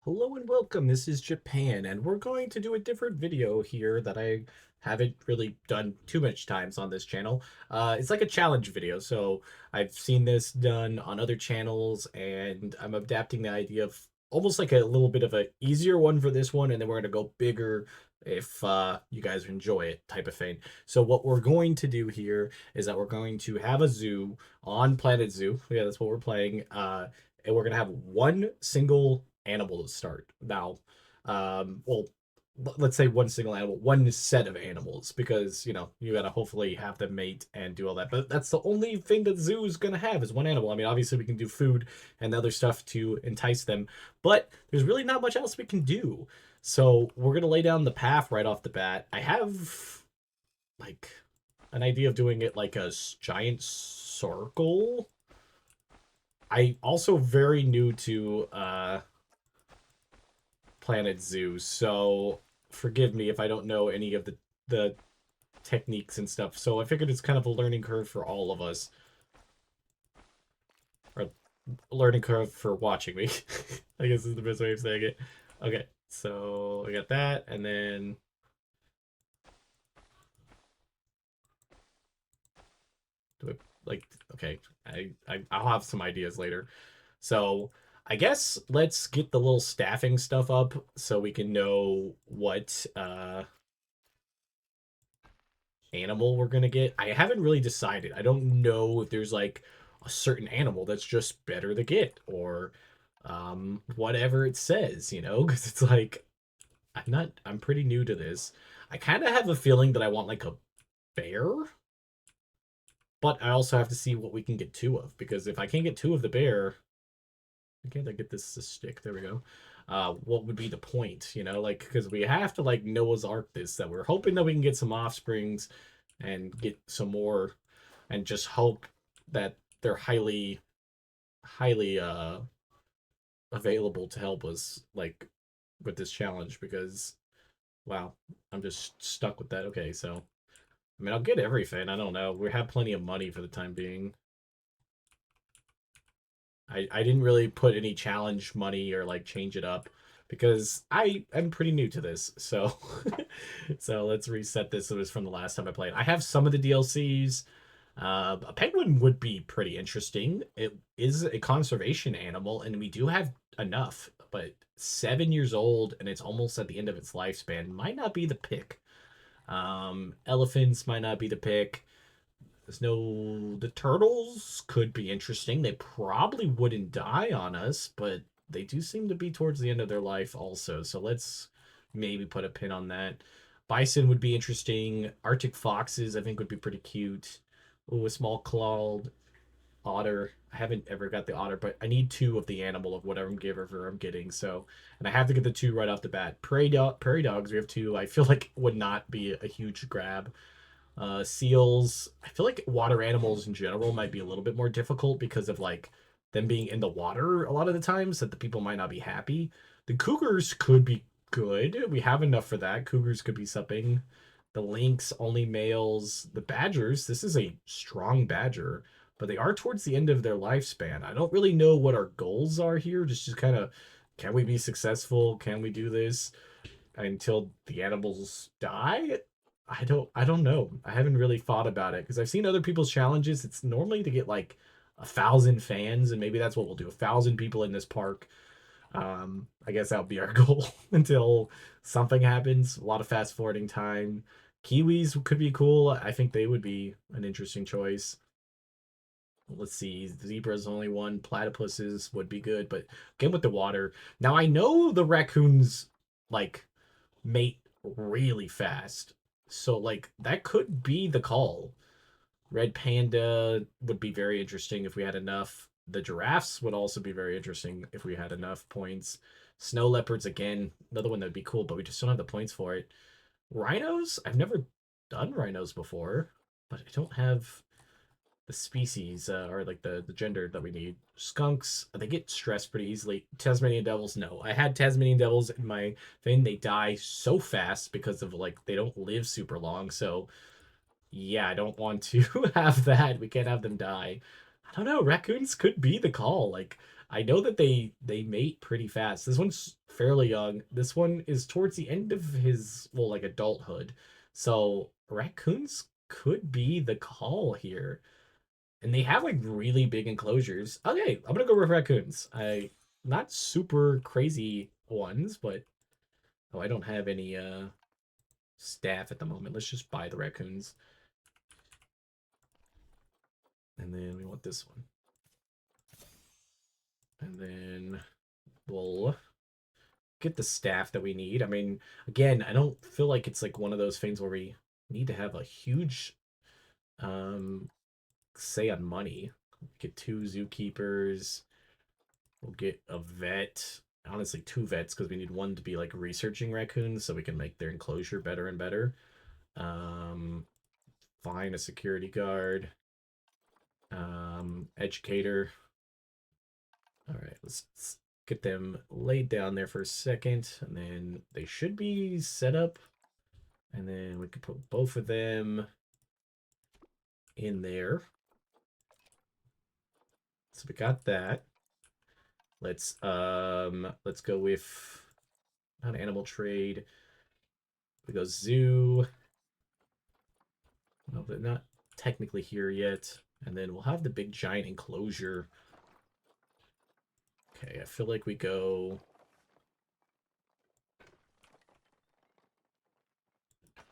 Hello and welcome. This is Japan, and we're going to do a different video here that I haven't really done too much times on this channel. It's like a challenge video, so I've seen this done on other channels, and I'm adapting the idea of almost like a little bit of a easier one for this one, and then we're gonna go bigger if you guys enjoy it, type of thing. So what we're going to do here is that we're going to have a zoo on Planet Zoo. Yeah, that's what we're playing. And we're gonna have one single animal to start. Now, well, let's say one single animal, one set of animals, because you gotta hopefully have them mate and do all that. But that's the only thing that zoo is gonna have is one animal. I mean, obviously we can do food and other stuff to entice them, but there's really not much else we can do. So we're gonna lay down the path right off the bat. I have like an idea of doing it like a giant circle. I also very new to Planet Zoo, so forgive me if I don't know any of the techniques and stuff. So I figured it's kind of a learning curve for all of us, or a learning curve for watching me. I guess is the best way of saying it. Okay, so we got that, and then do it like okay. I'll have some ideas later. So I guess let's get the little staffing stuff up so we can know what animal we're gonna get. I haven't really decided. I don't know if there's like a certain animal that's just better to get or whatever it says, because it's like I'm pretty new to this. I kind of have a feeling that I want like a bear, but I also have to see what we can get two of, because if I can't get two of the bear, can't I get this stick? There we go. What would be the point, like, because we have to like Noah's Ark this, that we're hoping that we can get some offsprings and get some more, and just hope that they're highly available to help us like with this challenge, because wow, I'm just stuck with that. Okay, so I mean I'll get everything. I don't know. We have plenty of money for the time being. I didn't really put any challenge money or like change it up because I'm pretty new to this. So so let's reset this. It was from the last time I played. I have some of the DLCs. A penguin would be pretty interesting. It is a conservation animal, and we do have enough. But 7 years old, and it's almost at the end of its lifespan. Might not be the pick. Elephants might not be the pick. There's no. The turtles could be interesting. They probably wouldn't die on us, but they do seem to be towards the end of their life also. So let's maybe put a pin on that. Bison would be interesting. Arctic foxes, I think, would be pretty cute. Oh, a small clawed otter. I haven't ever got the otter, but I need two of the animal of whatever I'm getting. So, and I have to get the two right off the bat. Prairie dogs, we have two. I feel like would not be a huge grab. Seals. I feel like water animals in general might be a little bit more difficult because of like them being in the water a lot of the times that the people might not be happy. The cougars could be good. We have enough for that. Cougars could be something. The lynx only males. The badgers. This is a strong badger, but they are towards the end of their lifespan. I don't really know what our goals are here. Just kind of, can we be successful? Can we do this until the animals die? I don't know. I haven't really thought about it because I've seen other people's challenges. It's normally to get like 1,000 fans, and maybe that's what we'll do. 1,000 people in this park. I guess that would be our goal until something happens. A lot of fast forwarding time. Kiwis could be cool. I think they would be an interesting choice. Let's see. Zebra's only one. Platypuses would be good, but again with the water. Now I know the raccoons like mate really fast. So like that could be the call. Red panda would be very interesting if we had enough. The giraffes would also be very interesting if we had enough points. Snow leopards again, another one that would be cool, but we just don't have the points for it. Rhinos, I've never done rhinos before, but I don't have the species or like the gender that we need. Skunks, they get stressed pretty easily. Tasmanian devils, no. I had Tasmanian devils in my thing. They die so fast because of like they don't live super long. So yeah, I don't want to have that. We can't have them die. I don't know. Raccoons could be the call. Like I know that they mate pretty fast. This one's fairly young. This one is towards the end of his, well, like adulthood. So raccoons could be the call here. And they have like really big enclosures. Okay, I'm gonna go with raccoons. I not super crazy ones, but oh, I don't have any staff at the moment. Let's just buy the raccoons. And then we want this one. And then we'll get the staff that we need. I mean, again, I don't feel like it's like one of those things where we need to have a huge say on money. Get 2 zookeepers. We'll get a vet. Honestly, 2 vets because we need one to be like researching raccoons so we can make their enclosure better and better. Um, Find a security guard. Educator. All right, let's get them laid down there for a second, and then they should be set up. And then we can put both of them in there. So we got that. Let's go with not animal trade. We go zoo. No, they're not technically here yet. And then we'll have the big giant enclosure. Okay, I feel like we go. I'm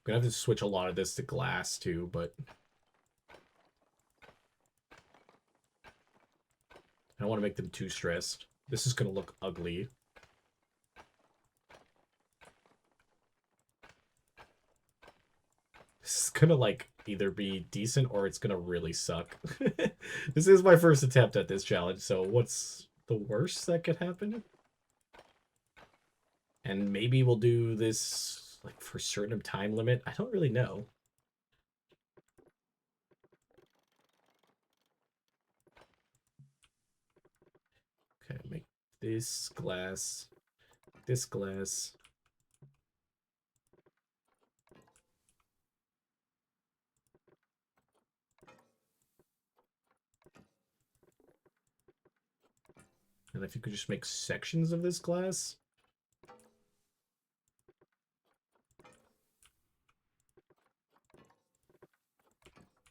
gonna have to switch a lot of this to glass too, but I don't want to make them too stressed. This is gonna look ugly. This is gonna like either be decent or it's gonna really suck. This is my first attempt at this challenge, so what's the worst that could happen? And maybe we'll do this like for a certain time limit. I don't really know. Okay, make this glass, this glass. And if you could just make sections of this glass.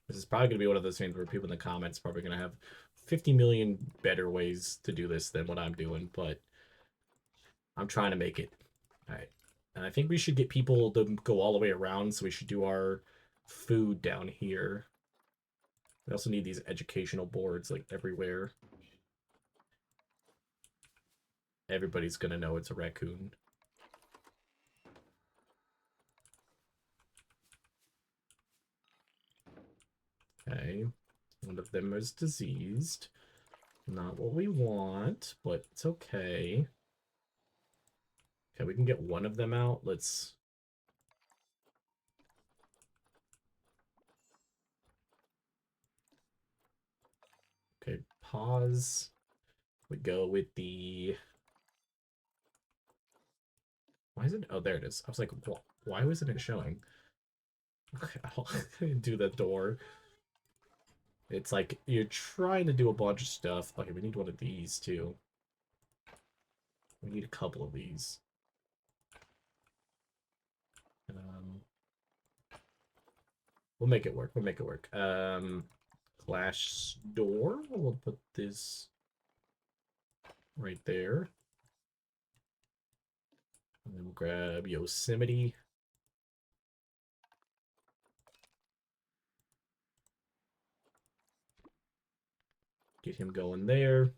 This is probably going to be one of those things where people in the comments are probably going to have 50 million better ways to do this than what I'm doing, but I'm trying to make it. All right. And I think we should get people to go all the way around, so we should do our food down here. We also need these educational boards, like, everywhere. Everybody's going to know it's a raccoon. Okay. One of them is diseased. Not what we want, but it's okay. Okay, we can get one of them out. Let's... Okay, pause. We go with the... Why is it? Oh, there it is. I was like, why wasn't it showing? Okay, I'll do the door. It's like you're trying to do a bunch of stuff. Okay, we need one of these too. We need a couple of these. We'll make it work. We'll make it work. Clash door. We'll put this right there. And then we'll grab Yosemite. Get him going there.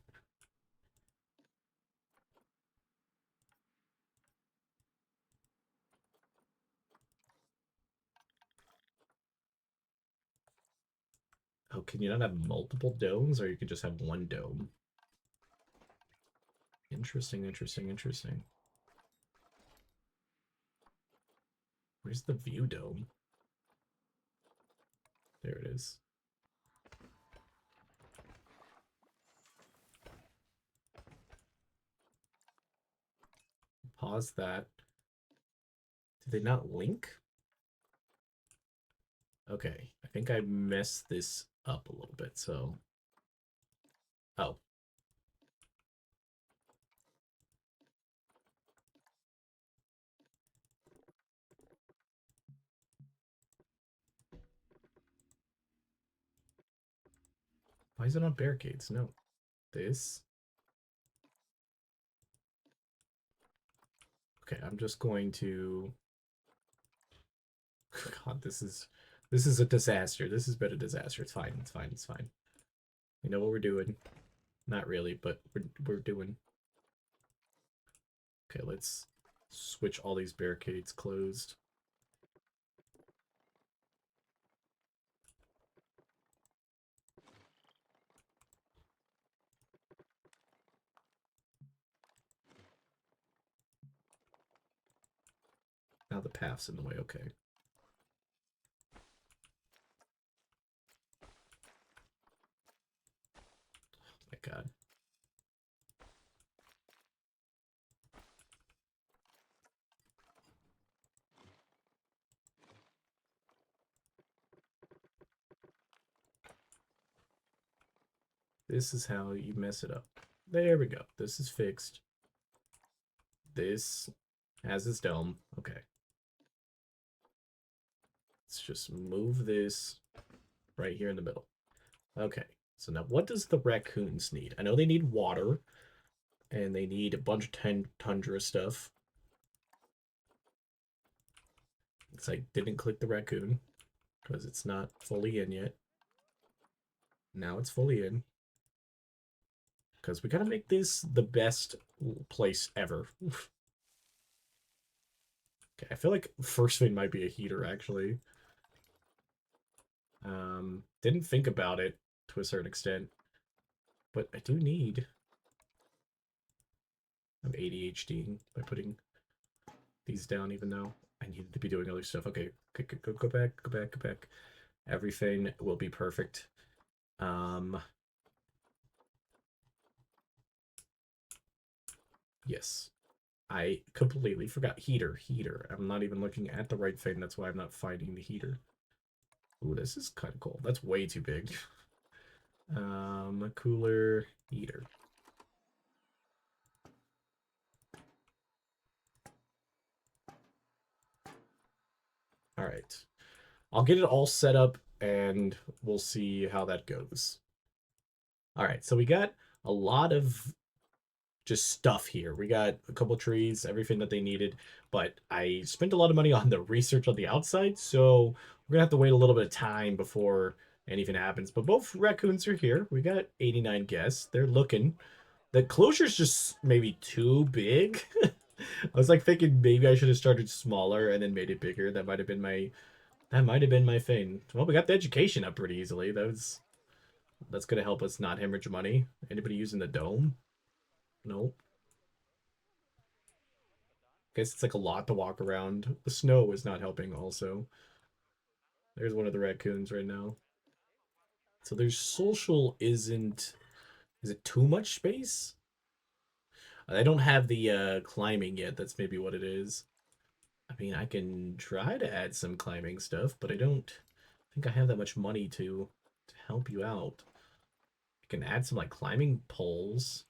Oh, can you not have multiple domes, or you could just have one dome? Interesting, interesting, interesting. Where's the view dome? There it is. Pause that. Did they not link? Okay, I think I messed this up a little bit, so... Oh. is it on barricades? No. This. Okay, I'm just going to... God, this is a disaster. This has been a disaster. It's fine. It's fine. It's fine. We know what we're doing. Not really, but we're doing. Okay, let's switch all these barricades closed. Now the path's in the way. Okay. Oh my God. This is how you mess it up. There we go. This is fixed. This has its dome. Okay. Let's just move this right here in the middle. Okay. So now what does the raccoons need? I know they need water. And they need a bunch of tundra stuff. It's like didn't click the raccoon because it's not fully in yet. Now it's fully in. Because we gotta make this the best place ever. Okay, I feel like first thing might be a heater, actually. Didn't think about it to a certain extent. But I do need... I'm ADHD by putting these down, even though I needed to be doing other stuff. Okay, go back, go back, go back. Everything will be perfect. Yes. I completely forgot. Heater. I'm not even looking at the right thing. That's why I'm not finding the heater. Ooh, this is kind of cool. That's way too big. Cooler, heater. All right. I'll get it all set up and we'll see how that goes. All right, so we got a lot of just stuff here. We got a couple trees, everything that they needed, but I spent a lot of money on the research on the outside, so we're gonna have to wait a little bit of time before anything happens. But both raccoons are here. We got 89 guests. They're looking. The closure's just maybe too big. I was like thinking maybe I should have started smaller and then made it bigger. That might have been my thing. Well, we got the education up pretty easily. That's gonna help us not hemorrhage money. Anybody using the dome? Nope. Guess it's like a lot to walk around. The snow is not helping also. There's one of the raccoons right now. So their social isn't... Is it too much space? I don't have the climbing yet. That's maybe what it is. I mean, I can try to add some climbing stuff, but I don't think I have that much money to help you out. I can add some like climbing poles.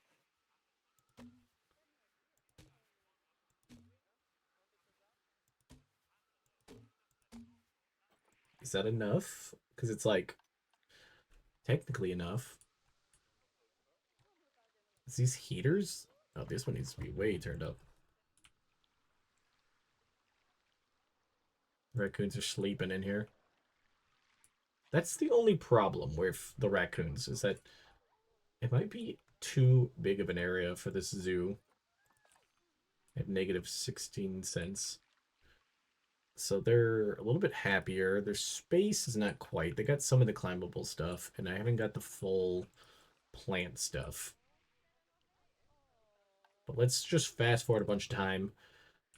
Is that enough? Because it's like technically enough. Is these heaters? Oh, this one needs to be way turned up. Raccoons are sleeping in here. That's the only problem with the raccoons, is that it might be too big of an area for this zoo at negative 16 cents. So they're a little bit happier. Their space is not quite. They got some of the climbable stuff, and I haven't got the full plant stuff. But let's just fast forward a bunch of time,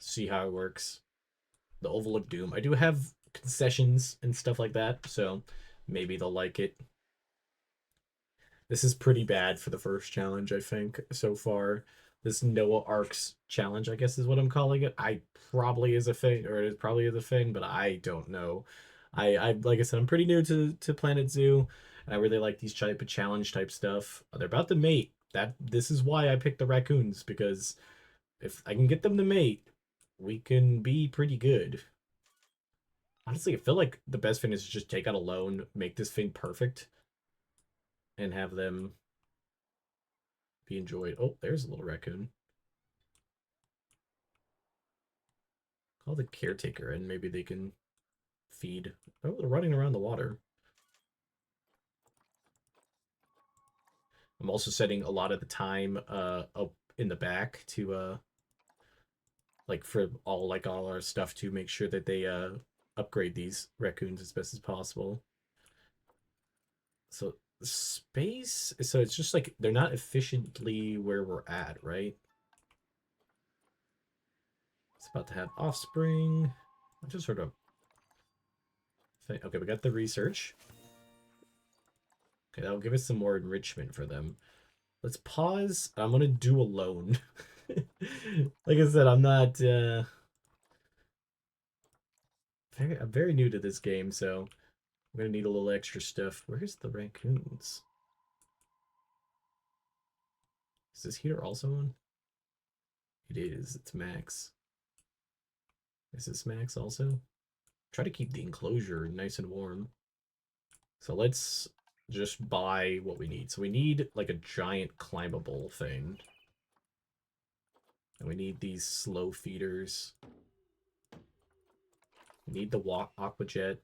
see how it works. The Oval of Doom. I do have concessions and stuff like that, so maybe they'll like it. This is pretty bad for the first challenge, I think, so far. This Noah Arcs challenge, I guess is what I'm calling it. I probably is a thing, or it probably is a thing, but I don't know. I like I said, I'm pretty new to Planet Zoo, and I really like these type of challenge type stuff. They're about to mate. This is why I picked the raccoons, because if I can get them to mate, we can be pretty good. Honestly, I feel like the best thing is to just take out a loan, make this thing perfect. and have them be enjoyed. Oh, there's a little raccoon. Call the caretaker and maybe they can feed. Oh, they're running around the water. I'm also setting a lot of the time up in the back to like for all our stuff to make sure that they upgrade these raccoons as best as possible. So space, so it's just like they're not efficiently where we're at, right? It's about to have offspring. I just sort of okay, we got the research. Okay, that'll give us some more enrichment for them. Let's pause. I'm gonna do a loan. Like I said, I'm very new to this game, so I'm gonna need a little extra stuff. Where's the raccoons? Is this heater also on? It is. It's max. Is this max also? Try to keep the enclosure nice and warm. So let's just buy what we need. So we need like a giant climbable thing. And we need these slow feeders. We need the aquajet.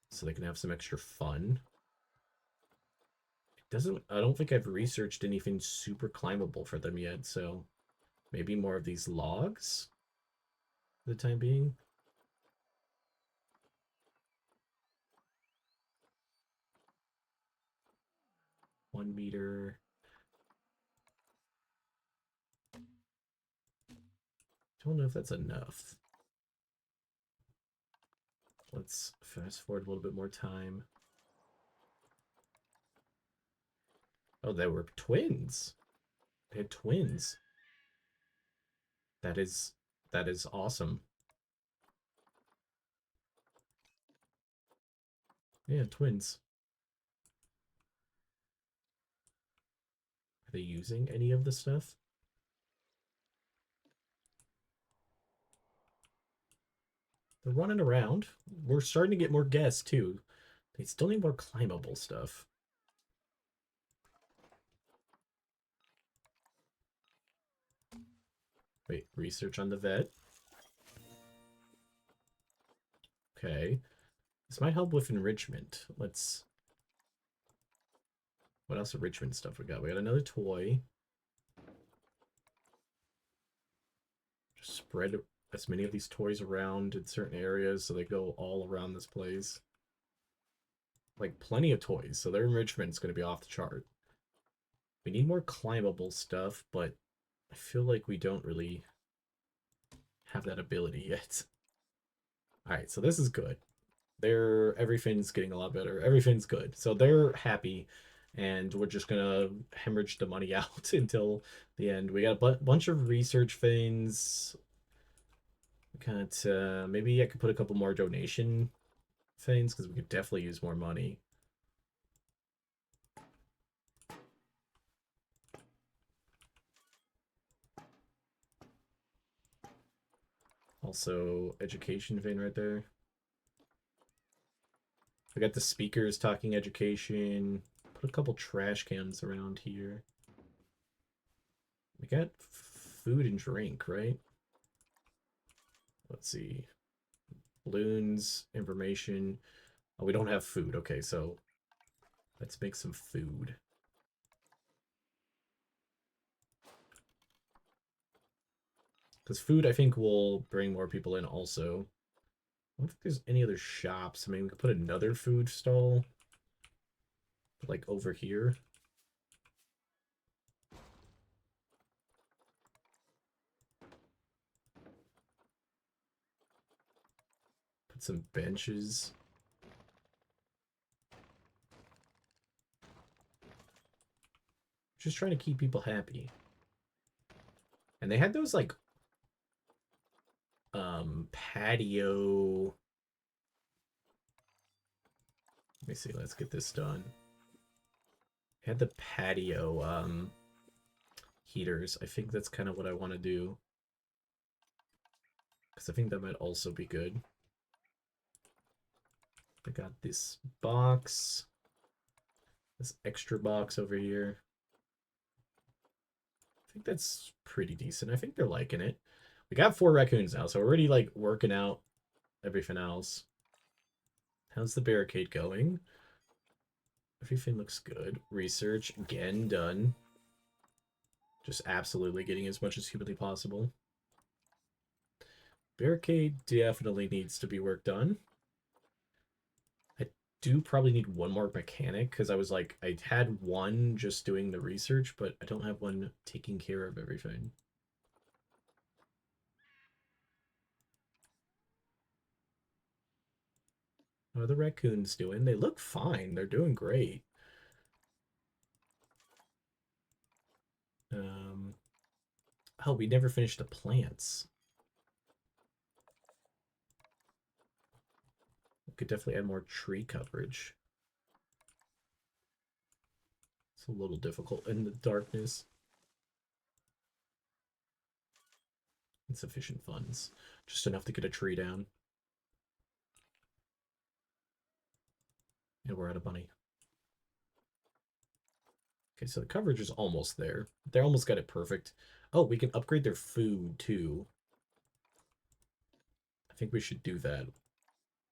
So they can have some extra fun. I don't think I've researched anything super climbable for them yet, so maybe more of these logs for the time being. One meter. Don't know if that's enough. Let's fast forward a little bit more time. Oh, they were twins. They had twins. That is awesome. Yeah, twins. Are they using any of the stuff? They're running around. We're starting to get more guests too. They still need more climbable stuff. Wait, research on the vet. Okay. This might help with enrichment. Let's... What else enrichment stuff we got? We got another toy. Just spread as many of these toys around in certain areas so they go all around this place. Like, plenty of toys, so their enrichment is going to be off the chart. We need more climbable stuff, but I feel like we don't really have that ability yet. Alright, so this is good. Everything's getting a lot better. Everything's good. So they're happy, and we're just gonna hemorrhage the money out until the end. We got a bunch of research things. We got maybe I could put a couple more donation things because we could definitely use more money. Also, education vein right there. We got the speakers talking education. Put a couple trash cans around here. We got food and drink, right? Let's see. Balloons, information. Oh, we don't have food. Okay, so let's make some food. Because food, I think, will bring more people in also. I don't think there's any other shops. I mean, we could put another food stall, like, over here. Put some benches. Just trying to keep people happy. And they had those, like, patio... Let me see, let's get this done. Had the patio, heaters. I think that's kind of what I want to do. Because I think that might also be good. I got this box. This extra box over here. I think that's pretty decent. I think they're liking it. We got 4 raccoons now, so we're already like working out everything else. How's the barricade going? Everything looks good. Research, again, done. Just absolutely getting as much as humanly possible. Barricade definitely needs to be worked on. I do probably need one more mechanic, because I was like, I had one just doing the research, but I don't have one taking care of everything. How are the raccoons doing? They look fine. They're doing great. Oh, we never finished the plants. We could definitely add more tree coverage. It's a little difficult in the darkness. Insufficient funds. Just enough to get a tree down. And we're out of money. Okay, so the coverage is almost there. They almost got it perfect. Oh, we can upgrade their food, too. I think we should do that.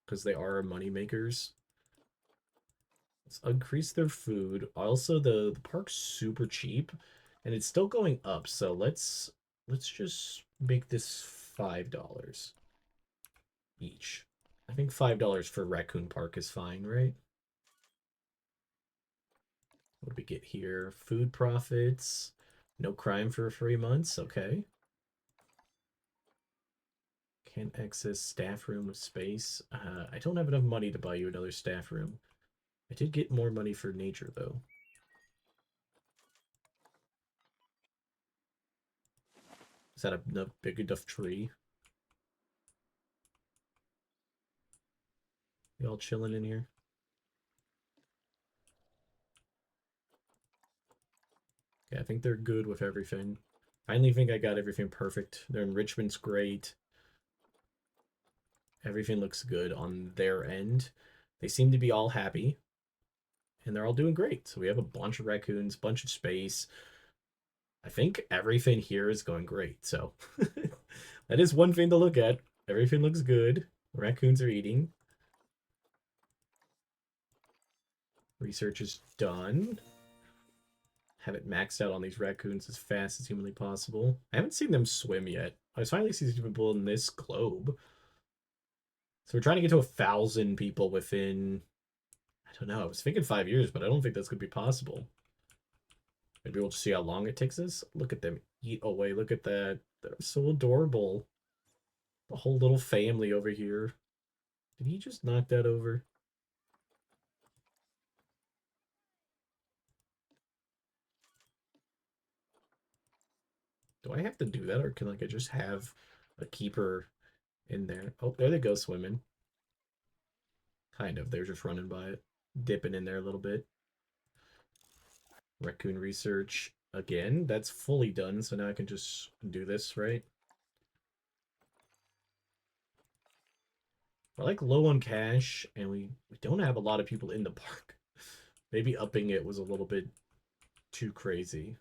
Because they are money makers. Let's increase their food. Also, the park's super cheap. And it's still going up, so let's just make this $5 each. I think $5 for Raccoon Park is fine, right? What do we get here? Food profits. No crime for 3 months. Okay. Can't access staff room with space. I don't have enough money to buy you another staff room. I did get more money for nature, though. Is that a big enough tree? You all chilling in here? Yeah, I think they're good with everything. Finally think I got everything perfect. Their enrichment's great. Everything looks good on their end. They seem to be all happy. And they're all doing great. So we have a bunch of raccoons, bunch of space. I think everything here is going great. So that is one thing to look at. Everything looks good. Raccoons are eating. Research is done. Have it maxed out on these raccoons as fast as humanly possible. I haven't seen them swim yet. I finally see people in this globe. So we're trying to get to 1,000 people within, I don't know, I was thinking 5 years, but I don't think that's going to be possible. Maybe we'll just see how long it takes us. Look at them eat away. Look at that. They're so adorable. The whole little family over here. Did he just knock that over? Do I have to do that, or can like I just have a keeper in there? Oh, there they go swimming. Kind of. They're just running by it. Dipping in there a little bit. Raccoon research. Again, that's fully done, so now I can just do this, right? We're like low on cash, and we don't have a lot of people in the park. Maybe upping it was a little bit too crazy.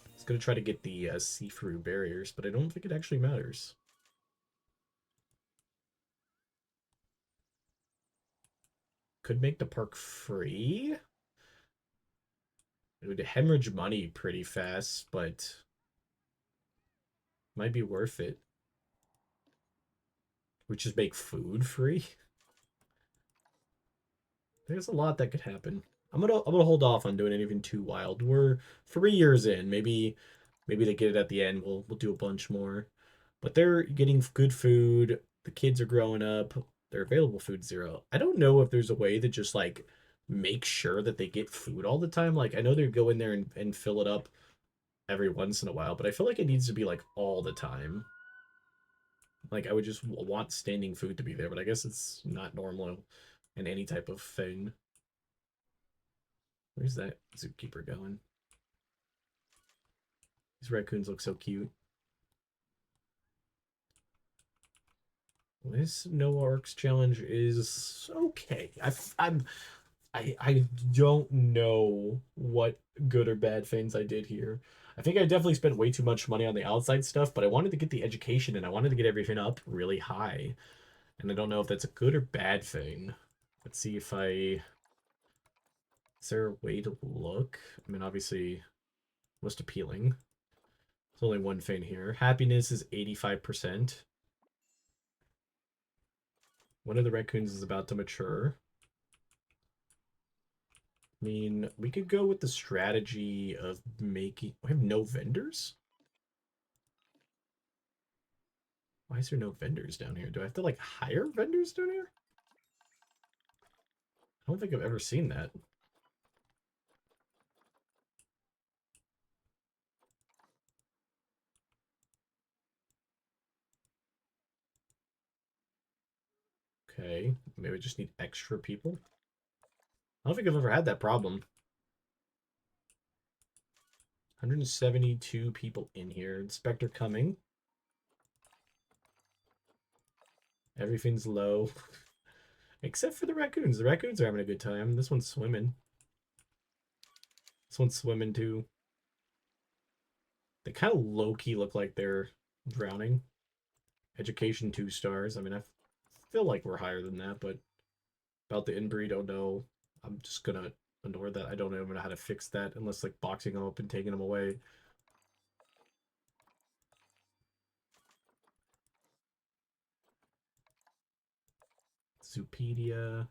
I was gonna try to get the see-through barriers, but I don't think it actually matters. Could make the park free. It would hemorrhage money pretty fast, but might be worth it. We just make food free. There's a lot that could happen. I'm gonna hold off on doing anything too wild. We're 3 years in. Maybe they get it at the end. We'll do a bunch more. But they're getting good food. The kids are growing up. Their available food 0. I don't know if there's a way to just like make sure that they get food all the time. Like I know they go in there and fill it up every once in a while, but I feel like it needs to be like all the time. Like I would just want standing food to be there, but I guess it's not normal in any type of thing. Where's that zookeeper going? These raccoons look so cute. This no arcs challenge is okay. I don't know what good or bad things I did here. I think I definitely spent way too much money on the outside stuff, but I wanted to get the education and I wanted to get everything up really high. And I don't know if that's a good or bad thing. Let's see if I... Is there a way to look? I mean, obviously, most appealing. There's only one thing here. Happiness is 85%. One of the raccoons is about to mature. I mean, we could go with the strategy of making... We have no vendors? Why is there no vendors down here? Do I have to, like, hire vendors down here? I don't think I've ever seen that. Okay, maybe we just need extra people. I don't think I've ever had that problem. 172 people in here. Inspector coming. Everything's low. Except for the raccoons. The raccoons are having a good time. This one's swimming. This one's swimming too. They kind of low-key look like they're drowning. Education 2 stars. I mean, I feel like we're higher than that, but about the inbreed, don't know. I'm just gonna ignore that. I don't even know how to fix that unless like boxing them up and taking them away. Zoopedia.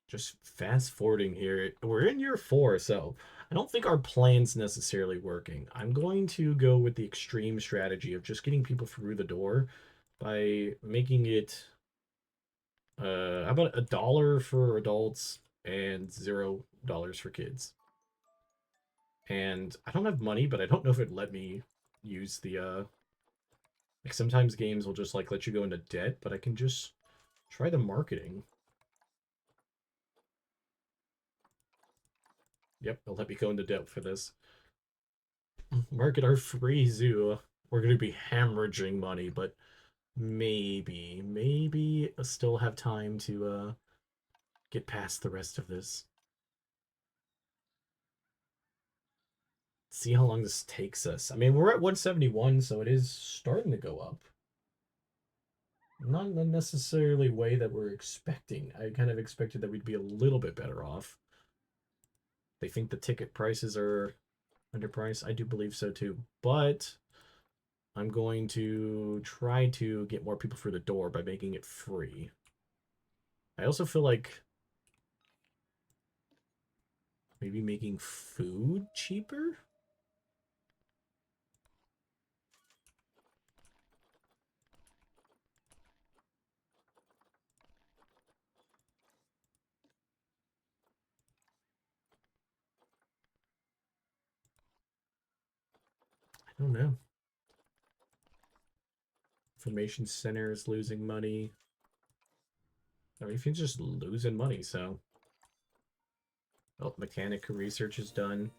Just fast forwarding here. We're in year 4, so I don't think our plan's necessarily working. I'm going to go with the extreme strategy of just getting people through the door by making it how about $1 for adults and $0 for kids. And I don't have money, but I don't know if it'd let me use the like sometimes games will just like let you go into debt, but I can just try the marketing. Yep, they'll let me go into debt for this. Market our free zoo. We're gonna be hemorrhaging money, but maybe I still have time to get past the rest of this. See how long this takes us. I mean, we're at 171, so it is starting to go up. Not in the necessarily way that we're expecting. I kind of expected that we'd be a little bit better off. They think the ticket prices are underpriced. I do believe so too. But I'm going to try to get more people through the door by making it free. I also feel like maybe making food cheaper? I don't know. Information center is losing money. Everything's just losing money, so. Oh, mechanic research is done.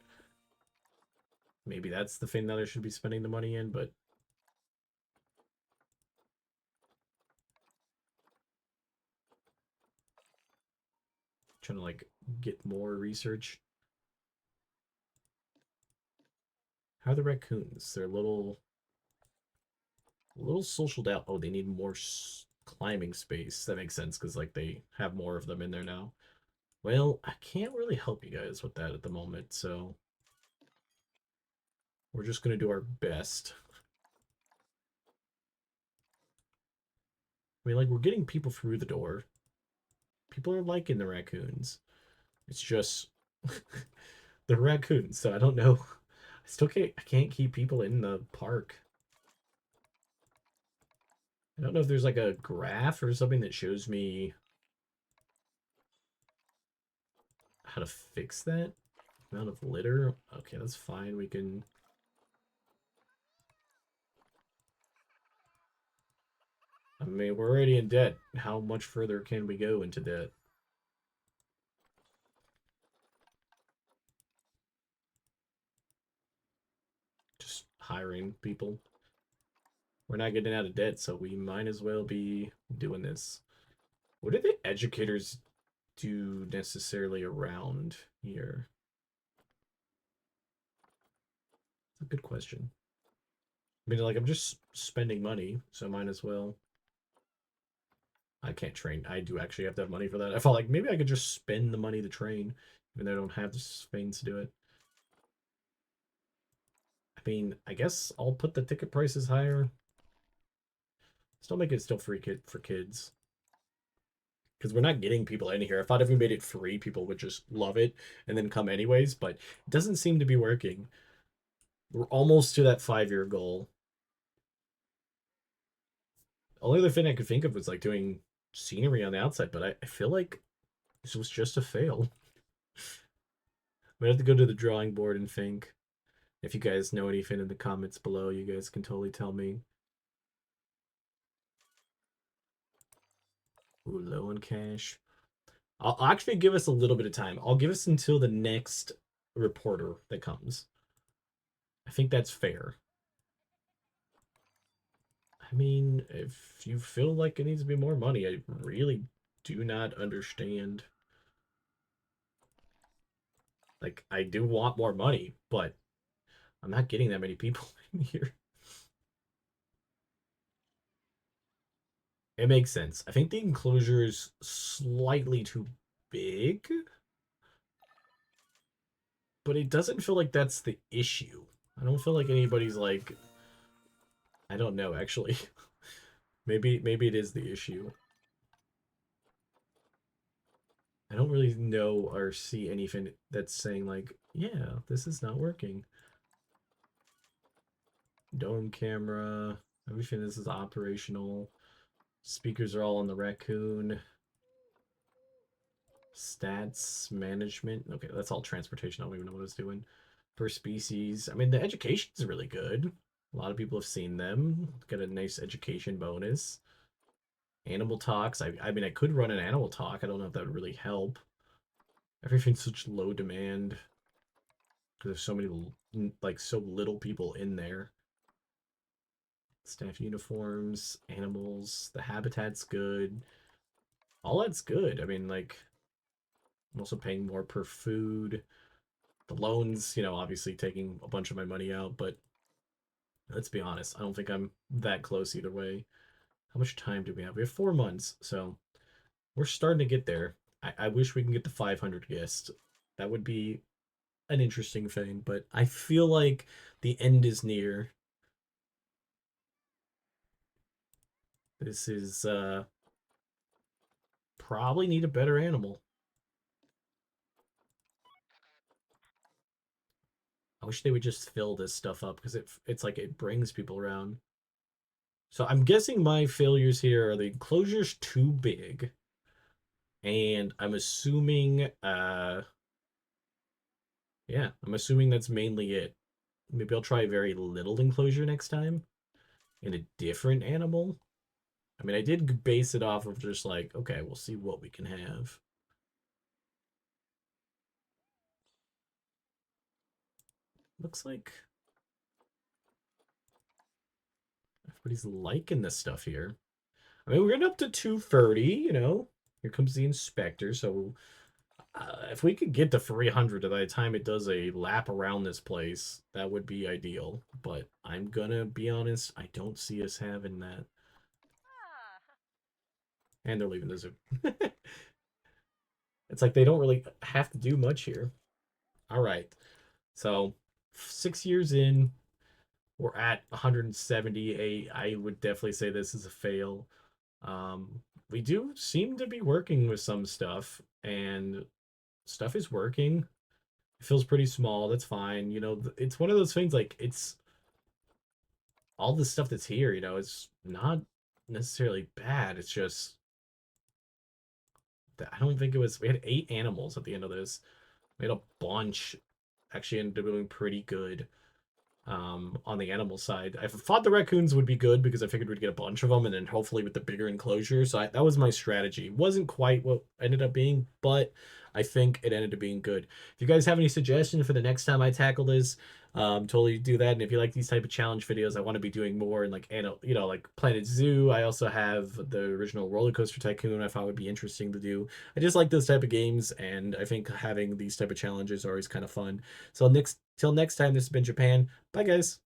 Maybe that's the thing that I should be spending the money in, but trying to like get more research. How are the raccoons? They're a little socialed out. Oh, they need more climbing space. That makes sense because like they have more of them in there now. Well, I can't really help you guys with that at the moment, so we're just gonna do our best. I mean, like, we're getting people through the door. People are liking the raccoons. It's just the raccoons, so I don't know. I can't keep people in the park. I don't know if there's like a graph or something that shows me how to fix that. Amount of litter. Okay, that's fine. We can. I mean, we're already in debt. How much further can we go into debt? just hiring people. We're not getting out of debt, so we might as well be doing this. What do the educators do necessarily around here? That's a good question. I mean, like, I'm just spending money, so might as well. I can't train. I do actually have to have money for that. I felt like maybe I could just spend the money to train, even though I don't have the veins to do it. I mean, I guess I'll put the ticket prices higher. Still make it still free for kids. Because we're not getting people in here. I thought if we made it free, people would just love it and then come anyways, but it doesn't seem to be working. We're almost to that 5-year goal. Only other thing I could think of was like doing scenery on the outside, but I feel like this was just a fail. We have to go to the drawing board and think. If you guys know anything in the comments below, you guys can totally tell me. Ooh, low on cash. I'll actually give us a little bit of time. I'll give us until the next reporter that comes. I think that's fair. I mean, if you feel like it needs to be more money, I really do not understand. Like, I do want more money, but I'm not getting that many people in here. It makes sense. I think the enclosure is slightly too big, but it doesn't feel like that's the issue. I don't feel like anybody's like, I don't know, actually. maybe it is the issue. I don't really know or see anything that's saying like, yeah, this is not working. Dome camera, everything this is operational. Speakers are all on the Raccoon. Stats management. Okay, that's all transportation. I don't even know what it's doing. Per species. I mean, the education is really good. A lot of people have seen them. Got a nice education bonus. Animal talks. I mean, I could run an animal talk. I don't know if that would really help. Everything's such low demand. Because there's so many, like, so little people in there. Staff uniforms, animals, the habitat's good. All that's good. I mean, like, I'm also paying more per food. The loans, obviously taking a bunch of my money out, but let's be honest, I don't think I'm that close either way. How much time do we have? We have 4 months, so we're starting to get there. I wish we can get the 500 guests. That would be an interesting thing, but I feel like the end is near. This is probably need a better animal. I wish they would just fill this stuff up because it's like it brings people around. So I'm guessing my failures here are the enclosure's too big. And I'm assuming yeah, I'm assuming that's mainly it. Maybe I'll try very little enclosure next time in a different animal. I mean, I did base it off of just like, okay, we'll see what we can have. Looks like everybody's liking this stuff here. I mean, we're getting up to 230, Here comes the inspector, so if we could get to 300 by the time it does a lap around this place, that would be ideal. But I'm gonna be honest, I don't see us having that. And they're leaving the zoo. It's like they don't really have to do much here. All right. So 6 years in, we're at 178. I would definitely say this is a fail. We do seem to be working with some stuff, and stuff is working. It feels pretty small. That's fine. It's one of those things like it's all the stuff that's here, it's not necessarily bad. It's just I don't think it was. We had 8 animals at the end of this. We had a bunch. Actually ended up doing pretty good on the animal side. I thought the raccoons would be good because I figured we'd get a bunch of them and then hopefully with the bigger enclosure. So that was my strategy. Wasn't quite what ended up being, but I think it ended up being good. If you guys have any suggestions for the next time I tackle this, totally do that. And if you like these type of challenge videos, I want to be doing more in like like Planet Zoo. I also have the original Roller Coaster Tycoon. I thought would be interesting to do. I just like those type of games, and I think having these type of challenges are always kind of fun. So next till next time, this has been Japan. Bye guys.